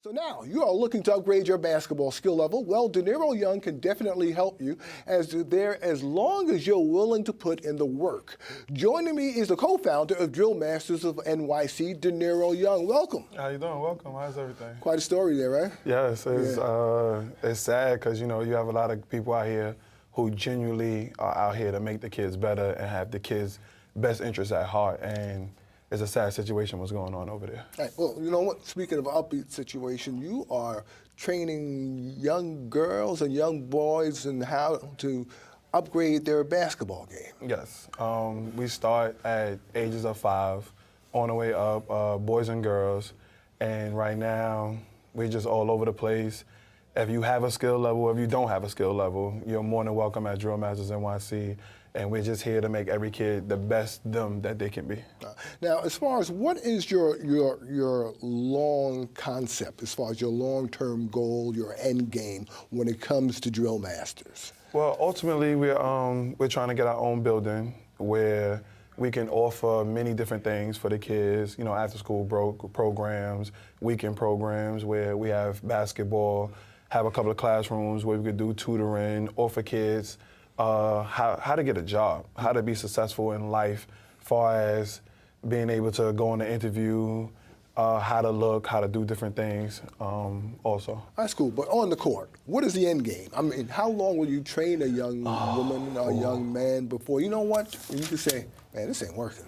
So now you are looking to upgrade your basketball skill level. Well, Dinero Young can definitely help you as long as you're willing to put in the work. Joining me is the co-founder of Drillmasters of NYC, Dinero Young. Welcome. How you doing? Welcome. How's everything? Quite a story there, right? Yes, it's sad because, you have a lot of people out here who genuinely are out here to make the kids better and have the kids' best interests at heart. And it's a sad situation what's going on over there. Right. Well, you know what? Speaking of an upbeat situation, you are training young girls and young boys in how to upgrade their basketball game. Yes. We start at ages of 5 on the way up, boys and girls. And right now, we're just all over the place. If you have a skill level, if you don't have a skill level, you're more than welcome at Drillmasters NYC. And we're just here to make every kid the best them that they can be. Now, as far as what is your long concept, as far as your long-term goal, your end game when it comes to Drillmasters? Well, ultimately, we're trying to get our own building where we can offer many different things for the kids, after-school programs, weekend programs where we have basketball, have a couple of classrooms where we could do tutoring, offer kids how to get a job, how to be successful in life, far as being able to go on an interview, how to look, how to do different things also. That's cool, but on the court, what is the end game? I mean, how long will you train a young woman or a young man before, you know what, you can say, man, this ain't working.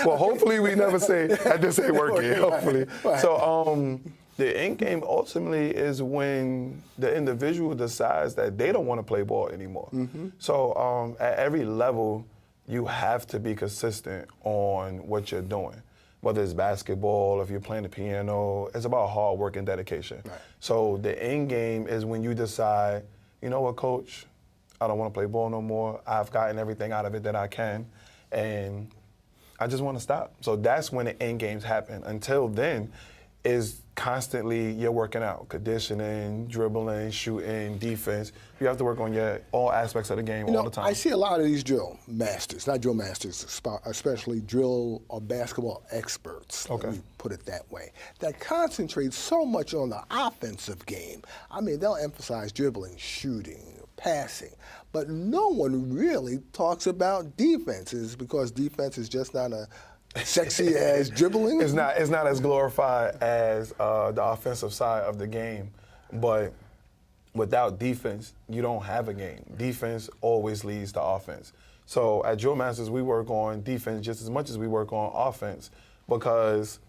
Well, hopefully we never say that this ain't working, hopefully. Right. So the end game ultimately is when the individual decides that they don't want to play ball anymore. Mm-hmm. So at every level, you have to be consistent on what you're doing. Whether it's basketball, if you're playing the piano, it's about hard work and dedication. Right. So the end game is when you decide, you know what, coach, I don't want to play ball no more. I've gotten everything out of it that I can, and I just want to stop. So that's when the end games happen. Until then, is constantly you're working out, conditioning, dribbling, shooting, defense. You have to work on all aspects of the game all the time. I see a lot of these drill masters, not drill masters, especially drill or basketball experts, let me put it that way, that concentrate so much on the offensive game. I mean, they'll emphasize dribbling, shooting, passing, but no one really talks about defenses because defense is just not a sexy as dribbling? It's not as glorified as the offensive side of the game. But without defense, you don't have a game. Defense always leads to offense. So at Drillmasters, we work on defense just as much as we work on offense because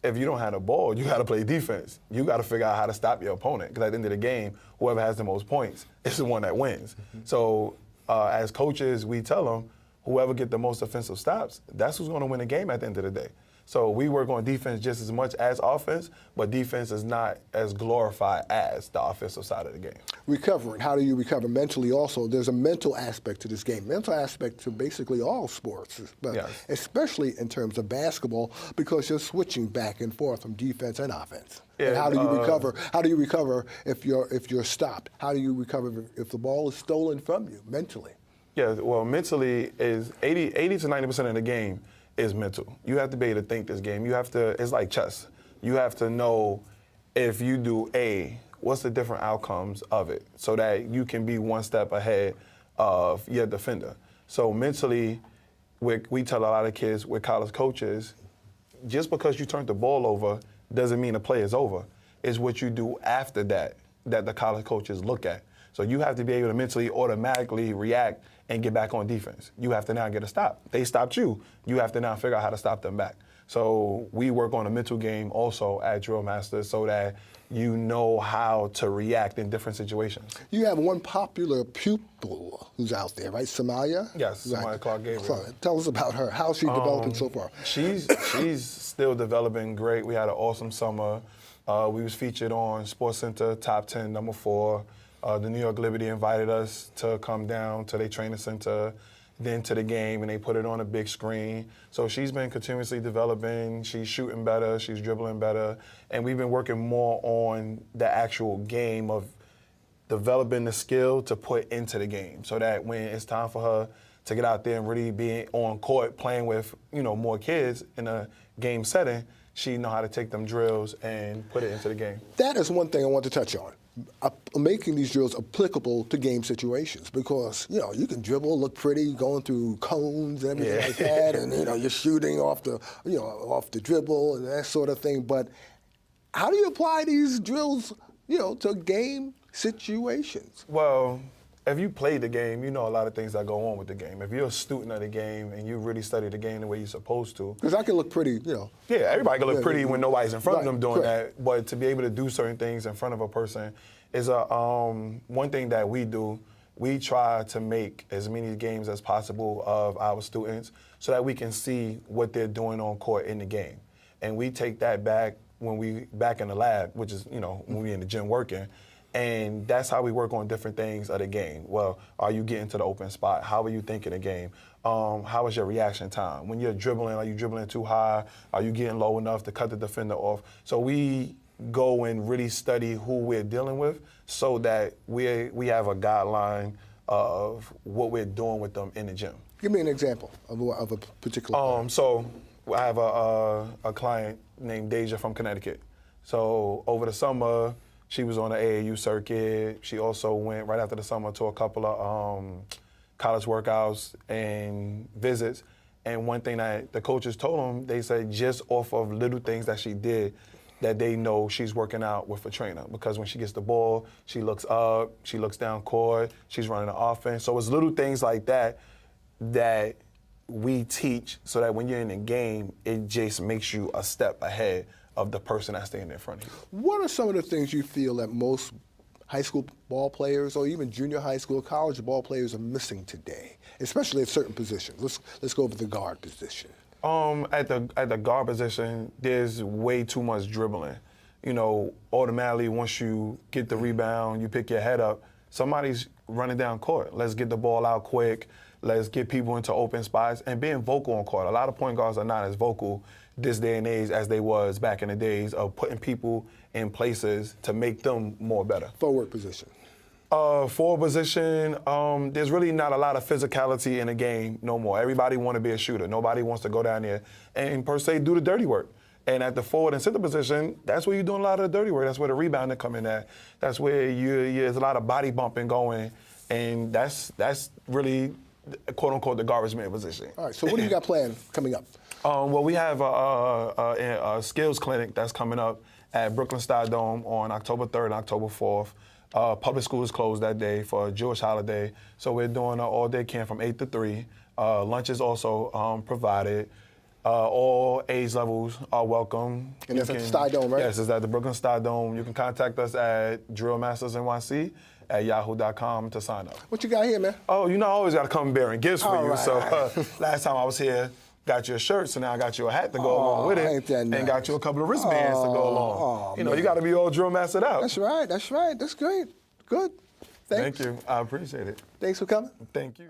if you don't have the ball, you got to play defense. You got to figure out how to stop your opponent because at the end of the game, whoever has the most points is the one that wins. Mm-hmm. So as coaches, we tell them, whoever get the most offensive stops, that's who's going to win the game at the end of the day. So we work on defense just as much as offense, but defense is not as glorified as the offensive side of the game. Recovering, how do you recover mentally also? There's a mental aspect to this game, mental aspect to basically all sports, but yes, especially in terms of basketball because you're switching back and forth from defense and offense. Yeah, and how do you recover? How do you recover if you're stopped? How do you recover if the ball is stolen from you mentally? Yeah, well, mentally is 80 to 90% of the game is mental. You have to be able to think this game. You have to, it's like chess. You have to know if you do A, what's the different outcomes of it so that you can be one step ahead of your defender. So mentally, we tell a lot of kids, with college coaches, just because you turned the ball over doesn't mean the play is over. It's what you do after that the college coaches look at. So you have to be able to mentally automatically react and get back on defense. You have to now get a stop. They stopped you. You have to now figure out how to stop them back. So we work on a mental game also at Drillmasters so that you know how to react in different situations. You have one popular pupil who's out there, right? Samaya? Yes, Samaya Clark-Gabriel. Tell us about her. How's she developing so far? She's still developing great. We had an awesome summer. We was featured on SportsCenter Top 10, number 4. The New York Liberty invited us to come down to their training center, then to the game, and they put it on a big screen. So she's been continuously developing. She's shooting better. She's dribbling better. And we've been working more on the actual game of developing the skill to put into the game so that when it's time for her to get out there and really be on court playing with, more kids in a game setting, she know how to take them drills and put it into the game. That is one thing I want to touch on. Making these drills applicable to game situations, because you can dribble, look pretty, going through cones and everything like that, and you're shooting off the off the dribble and that sort of thing. But how do you apply these drills to game situations? Well, if you play the game, you know a lot of things that go on with the game. If you're a student of the game and you really study the game the way you're supposed to. Because I can look pretty, Yeah, everybody can look pretty when nobody's in front of them doing that. But to be able to do certain things in front of a person is one thing that we do. We try to make as many games as possible of our students so that we can see what they're doing on court in the game. And we take that back when we back in the lab, which is, when we in the gym working. And that's how we work on different things of the game. Well, are you getting to the open spot? How are you thinking the game? How is your reaction time? When you're dribbling, are you dribbling too high? Are you getting low enough to cut the defender off? So we go and really study who we're dealing with so that we have a guideline of what we're doing with them in the gym. Give me an example of a particular player. So I have a client named Deja from Connecticut. So over the summer, she was on the AAU circuit. She also went right after the summer to a couple of college workouts and visits. And one thing that the coaches told them, they said just off of little things that she did, that they know she's working out with a trainer. Because when she gets the ball, she looks up, she looks down court, she's running the offense. So it's little things like that that we teach so that when you're in the game, it just makes you a step ahead of the person that's standing in front of you. What are some of the things you feel that most high school ball players or even junior high school, college ball players are missing today, especially at certain positions? Let's go over the guard position. At the guard position, there's way too much dribbling. Automatically once you get the rebound, you pick your head up, somebody's running down court. Let's get the ball out quick. Let's get people into open spots and being vocal on court. A lot of point guards are not as vocal this day and age as they was back in the days of putting people in places to make them more better. Forward position. Forward position, there's really not a lot of physicality in the game no more. Everybody want to be a shooter. Nobody wants to go down there and per se do the dirty work. And at the forward and center position, that's where you're doing a lot of the dirty work. That's where the rebounding come in at. That's where there's a lot of body bumping going, and that's really, quote unquote, the garbage man position. All right. So what do you got planned coming up? Well, we have a skills clinic that's coming up at Brooklyn Stardome on October 3rd and October 4th. Public school is closed that day for a Jewish holiday, so we're doing an all-day camp from 8 to 3. Lunch is also provided. All age levels are welcome. And that's at the Stardome, right? Yes, it's at the Brooklyn Stardome. You can contact us at Drillmasters NYC at yahoo.com to sign up. What you got here, man? Oh, I always got to come bearing gifts for you. Right, so last time I was here, got you a shirt, so now I got you a hat to go along with it, ain't that nice. and got you a couple of wristbands to go along. You got to be all drill mastered out. That's right. That's great. Good. Thank you. I appreciate it. Thanks for coming. Thank you.